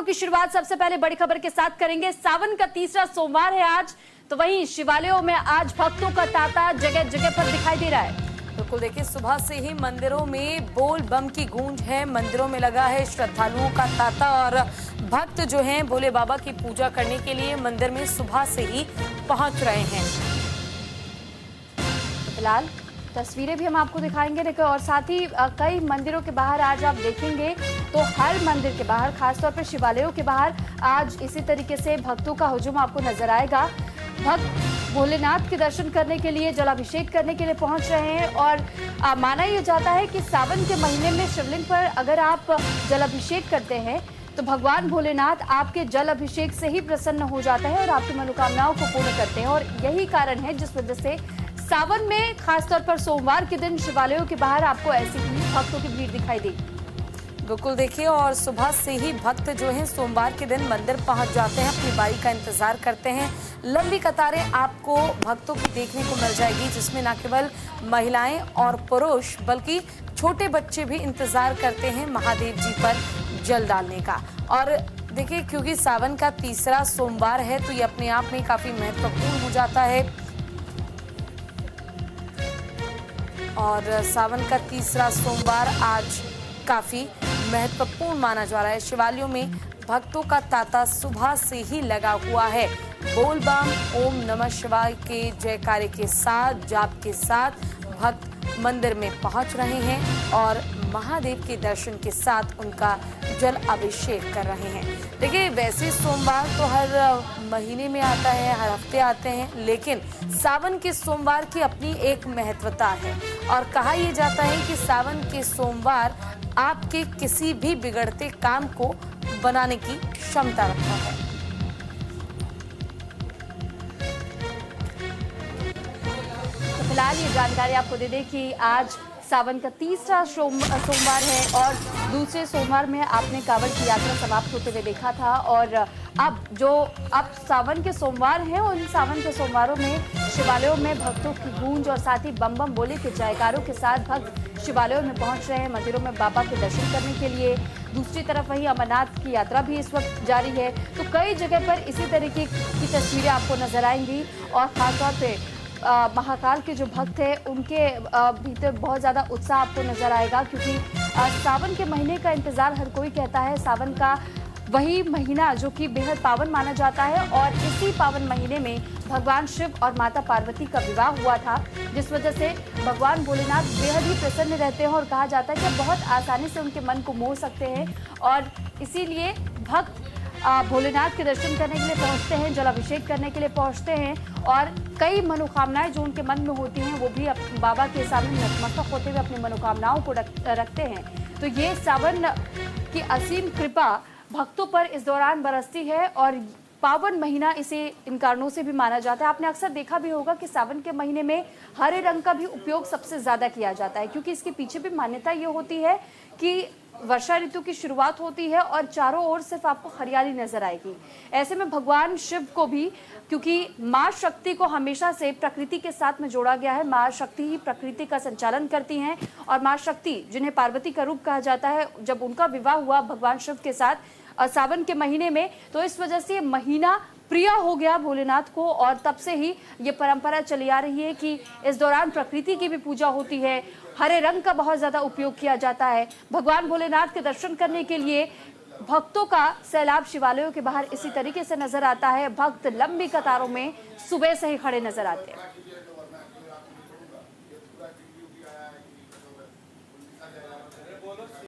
खबरों की शुरुआत सबसे पहले बड़ी खबर के साथ करेंगे। सावन का तीसरा सोमवार है आज, तो वहीं शिवालयों में आज भक्तों का तांता जगह जगह पर दिखाई दे रहा है। बिल्कुल देखिए, सुबह से ही मंदिरों में बोल बम की गूंज है। मंदिरों में लगा है श्रद्धालुओं का तांता और भक्त जो हैं भोले बाबा की पूजा करने के लिए मंदिर में सुबह से ही पहुंच रहे हैं। फिलहाल तस्वीरें भी हम आपको दिखाएंगे देखिए, और साथ ही कई मंदिरों के बाहर आज आप देखेंगे तो हर मंदिर के बाहर, खासतौर पर शिवालयों के बाहर आज इसी तरीके से भक्तों का हुजूम आपको नजर आएगा। भक्त भोलेनाथ के दर्शन करने के लिए, जलाभिषेक करने के लिए पहुंच रहे हैं। और माना यह जाता है कि सावन के महीने में शिवलिंग पर अगर आप जलाभिषेक करते हैं तो भगवान भोलेनाथ आपके जल अभिषेक से ही प्रसन्न हो जाता है और आपकी मनोकामनाओं को पूर्ण करते हैं। और यही कारण है जिस वजह से सावन में खासतौर पर सोमवार के दिन शिवालयों के बाहर आपको ऐसी ही भक्तों की भीड़ दिखाई देगी। बिल्कुल देखिए, और सुबह से ही भक्त जो हैं सोमवार के दिन मंदिर पहुंच जाते हैं, अपनी बारी का इंतजार करते हैं। लंबी कतारें आपको भक्तों की देखने को मिल जाएगी, जिसमें न केवल महिलाएं और पुरुष बल्कि छोटे बच्चे भी इंतजार करते हैं महादेव जी पर जल डालने का। और देखिए, क्योंकि सावन का तीसरा सोमवार है तो ये अपने आप में काफी महत्वपूर्ण हो जाता है। और सावन का तीसरा सोमवार आज काफी महत्वपूर्ण माना जा रहा है। शिवालयों में भक्तों का तांता सुबह से ही लगा हुआ है। बोल बम ओम नमः शिवाय के जयकारे के साथ, जाप के साथ भक्त मंदिर में पहुंच रहे हैं और महादेव के दर्शन के साथ उनका जल अभिषेक कर रहे हैं। देखिए, वैसे सोमवार तो हर महीने में आता है, हर हफ्ते आते हैं, लेकिन सावन के सोमवार की अपनी एक महत्वता है। और कहा यह जाता है कि सावन के सोमवार आपके किसी भी बिगड़ते काम को बनाने की क्षमता रखता है। तो फिलहाल ये जानकारी आपको दे दें कि आज सावन का तीसरा सोमवार है और दूसरे सोमवार में आपने कांवड़ की यात्रा समाप्त होते हुए देखा था। और अब सावन के सोमवार हैं, उन सावन के सोमवारों में शिवालयों में भक्तों की गूंज और साथ ही बम बम बोले के जयकारों के साथ भक्त शिवालयों में पहुंच रहे हैं, मंदिरों में बाबा के दर्शन करने के लिए। दूसरी तरफ वहीं अमरनाथ की यात्रा भी इस वक्त जारी है, तो कई जगह पर इसी तरीके की तस्वीरें आपको नजर आएंगी। और खासतौर पे महाकाल के जो भक्त हैं उनके भीतर बहुत ज़्यादा उत्साह आपको नजर आएगा, क्योंकि सावन के महीने का इंतजार हर कोई कहता है। सावन का वही महीना जो कि बेहद पावन माना जाता है और इसी पावन महीने में भगवान शिव और माता पार्वती का विवाह हुआ था, जिस वजह से भगवान भोलेनाथ बेहद ही प्रसन्न रहते हैं और कहा जाता है कि बहुत आसानी से उनके मन को मोह सकते हैं। और इसीलिए भक्त भोलेनाथ के दर्शन करने के लिए पहुंचते हैं, जलाभिषेक करने के लिए पहुंचते हैं और कई मनोकामनाएं जो उनके मन में होती हैं वो भी बाबा के सामने नतमस्तक होते हुए अपनी मनोकामनाओं को रखते हैं। तो ये सावन की असीम कृपा भक्तों पर इस दौरान बरसती है और पावन महीना इसे इन कारणों से भी माना जाता है। आपने अक्सर देखा भी होगा कि सावन के महीने में हरे रंग का भी उपयोग सबसे ज्यादा किया जाता है, क्योंकि इसके पीछे भी मान्यता ये होती है कि वर्षा ऋतु की शुरुआत होती है और चारों ओर सिर्फ आपको हरियाली नजर आएगी। ऐसे में भगवान शिव को भी, क्योंकि माँ शक्ति को हमेशा से प्रकृति के साथ में जोड़ा गया है, माँ शक्ति ही प्रकृति का संचालन करती हैं और माँ शक्ति जिन्हें पार्वती का रूप कहा जाता है, जब उनका विवाह हुआ भगवान शिव के साथ सावन के महीने में, तो इस वजह से ये महीना प्रिय हो गया भोलेनाथ को और तब से ही ये परंपरा चली आ रही है कि इस दौरान प्रकृति की भी पूजा होती है, हरे रंग का बहुत ज्यादा उपयोग किया जाता है। भगवान भोलेनाथ के दर्शन करने के लिए भक्तों का सैलाब शिवालयों के बाहर इसी तरीके से नजर आता है। भक्त लंबी कतारों में सुबह से ही खड़े नजर आते हैं।